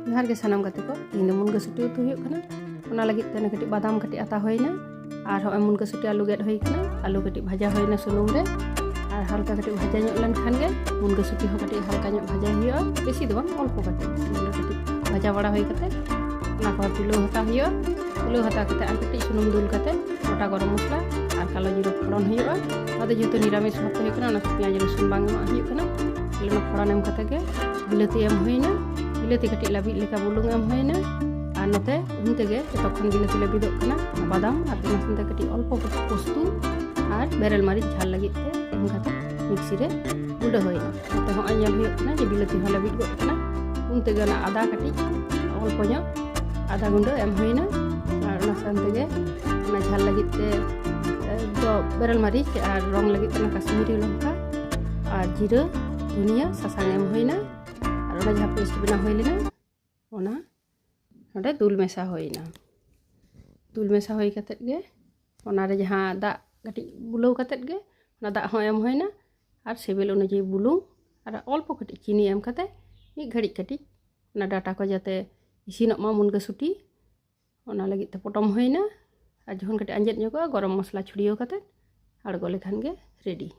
जोहार गे सानाम गाते को इन मुनगा सुटी उतु हुयुग कना ओना लगित ते कटी बादाम कटी आता होइना और हम मुनगा सुटी आलू गेट होई कना आलू कटी भाजा होइना सुनुम रे और हल्का कटी भाजा ᱧᱚᱜ ᱞᱮᱱ ᱠᱷᱟᱱ गे मुनगा सुटी हो कटी हल्का ᱧᱚᱜ भाजा हुयुगा बेसी दो बांग अल्प कटी मुनगा कटी भाजा बड़ा होई कते ओना को तुलो हता हुयुगा तुलो हता कते आर कटी सुनुम दुल कते गोटा गरम मसला और कालो जीरो फोड़न हुयुगा आदे जेहेतु निरामिष भात हुयुग कना ओना पेंयाज रसुन बांग एमा हुयुग कना ओना फोड़न एम कते गे बिलाती एम होइना बिलाती कटी लाबी लेका बुलुंग एम होइना और नोते उनतेगे तखन बिलाती लाबिदोग कना बादाम और नासेंते कटी अल्प पोस्तु और बेरेल मारिच झाल लगित ते एम कते मिक्सी रे गुंडा होइना नोते हो आइल हुयुग कना जे बिलाती हो लाबिद गोद कना उनतेगे ना आदा कटी अल्प ᱧᱚᱜ आदा गुंडा एम होइना और ओना सानतेगे ओना झाल लगित ते दो बेरेल मारिच और रंग लगित ते काश्मीरी लंका और जीरा धनिया सासांग एम होइना और ओना जहाँ पेस्ट बना होई लेना ओना नोडे दुल मेसा होइना दुल मेसा होई कतेत गे ओना रे जहाँ दा कटी बुलाव कतेत गे ओना दा हो एम होइना और सेबेल अनुयायी बुलुंग और अल्प कटी चीनी एम कते एक घड़ी कटी ओना डाटा को जाते इसिनोग मा मुनगा सुटी ओना लगित ते पटम होइना और जखन कटी आंजेद ᱧᱚᱜᱚᱜᱼᱟ गरम मसला छुड़ियो कते आड़गो लेखान गे रेडी।